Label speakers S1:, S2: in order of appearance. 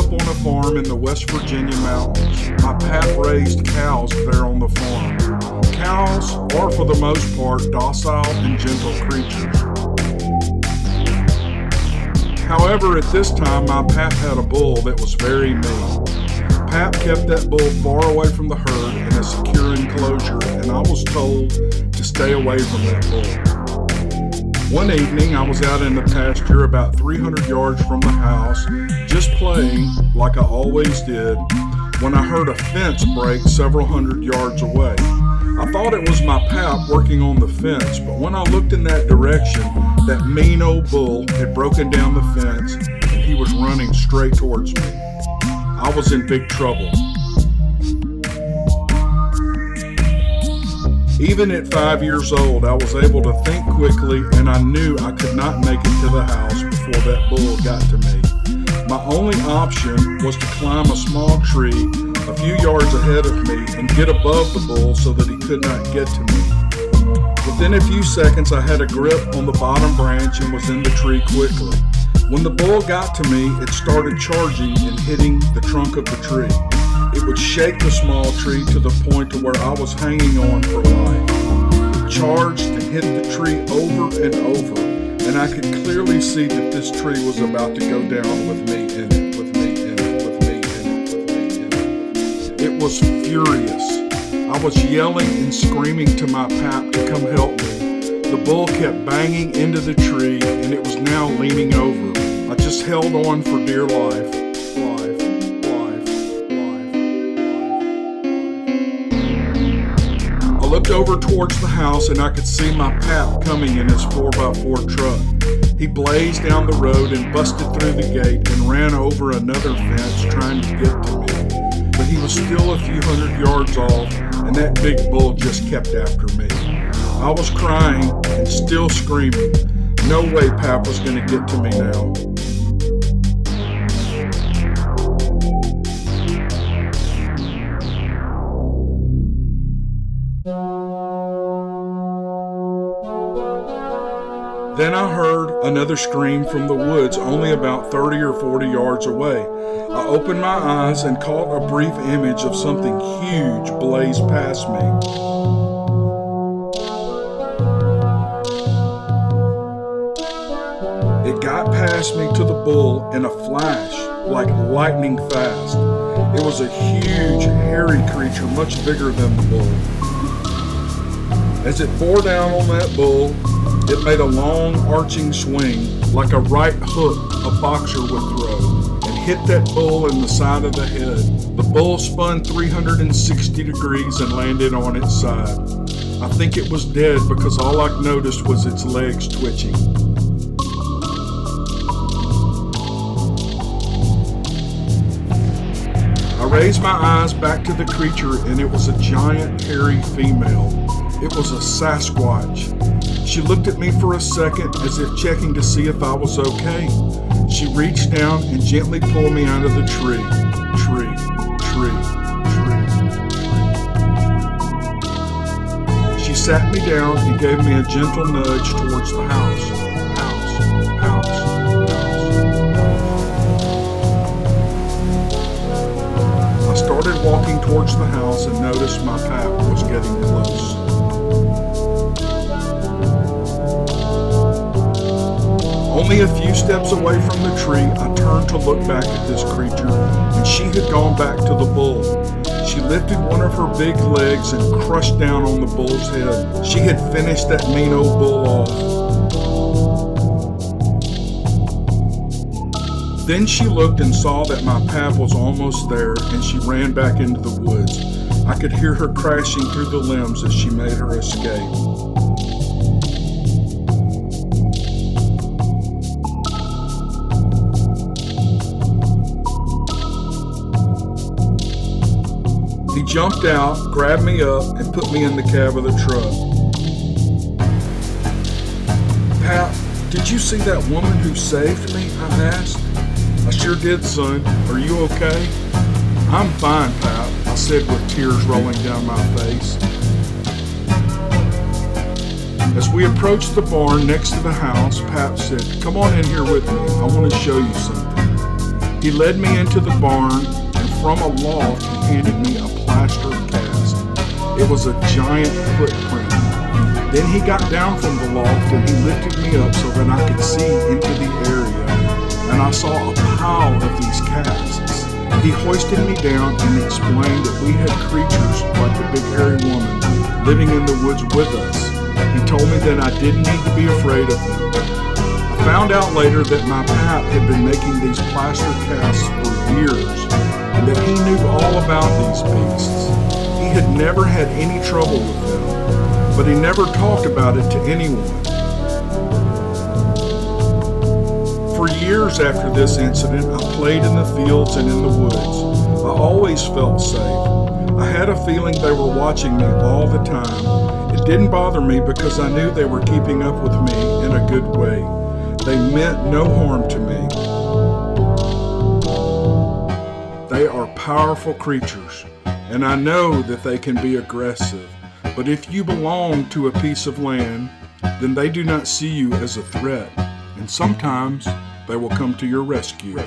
S1: up on a farm in the West Virginia mountains. My pap raised cows there on the farm. Cows are, for the most part, docile and gentle creatures. However, at this time, my pap had a bull that was very mean. Pap kept that bull far away from the herd in a secure enclosure, and I was told to stay away from that bull. One evening, I was out in the pasture about 300 yards from the house, just playing like I always did, when I heard a fence break several hundred yards away. I thought it was my pap working on the fence, but when I looked in that direction, that mean old bull had broken down the fence and he was running straight towards me. I was in big trouble. Even at 5 years old, I was able to think quickly, and I knew I could not make it to the house before that bull got to me. My only option was to climb a small tree a few yards ahead of me and get above the bull so that he could not get to me. Within a few seconds, I had a grip on the bottom branch and was in the tree quickly. When the bull got to me, it started charging and hitting the trunk of the tree. It would shake the small tree to the point to where I was hanging on for life. It charged and hit the tree over and over, and I could clearly see that this tree was about to go down with me in it, with me in it, with me in it, with me in it. It was furious. I was yelling and screaming to my pap to come help me. The bull kept banging into the tree, and it was now leaning over. I just held on for dear life. I looked over towards the house and I could see my pap coming in his 4x4 truck. He blazed down the road and busted through the gate and ran over another fence trying to get to me. But he was still a few hundred yards off, and that big bull just kept after me. I was crying and still screaming. No way Pap was going to get to me now. Then I heard another scream from the woods only about 30 or 40 yards away. I opened my eyes and caught a brief image of something huge blaze past me. It got past me to the bull in a flash, like lightning fast. It was a huge, hairy creature, much bigger than the bull. As it bore down on that bull, it made a long arching swing like a right hook a boxer would throw and hit that bull in the side of the head. The bull spun 360 degrees and landed on its side. I think it was dead because all I noticed was its legs twitching. I raised my eyes back to the creature and it was a giant hairy female. It was a Sasquatch. She looked at me for a second as if checking to see if I was okay. She reached down and gently pulled me out of the tree. She sat me down and gave me a gentle nudge towards the house. I started walking towards the house and noticed my pap was getting close. Only a few steps away from the tree, I turned to look back at this creature, and she had gone back to the bull. She lifted one of her big legs and crushed down on the bull's head. She had finished that mean old bull off. Then she looked and saw that my pap was almost there, and she ran back into the woods. I could hear her crashing through the limbs as she made her escape. He jumped out, grabbed me up, and put me in the cab of the truck. "Pap, did you see that woman who saved me?" I asked. "I sure did, son. Are you okay?" "I'm fine, Pap," I said with tears rolling down my face. As we approached the barn next to the house, Pap said, "Come on in here with me. I want to show you something." He led me into the barn, and from a loft he handed me a plaster cast. It was a giant footprint. Then he got down from the loft and he lifted me up so that I could see into the area, and I saw a pile of these casts. He hoisted me down and explained that we had creatures like the big hairy woman living in the woods with us. He told me that I didn't need to be afraid of them. I found out later that my pap had been making these plaster casts for years, and that he knew all about these beasts. He had never had any trouble with them, but he never talked about it to anyone. For years after this incident, I played in the fields and in the woods. I always felt safe. I had a feeling they were watching me all the time. It didn't bother me because I knew they were keeping up with me in a good way. They meant no harm to me. They are powerful creatures, and I know that they can be aggressive. But if you belong to a piece of land, then they do not see you as a threat, and sometimes they will come to your rescue.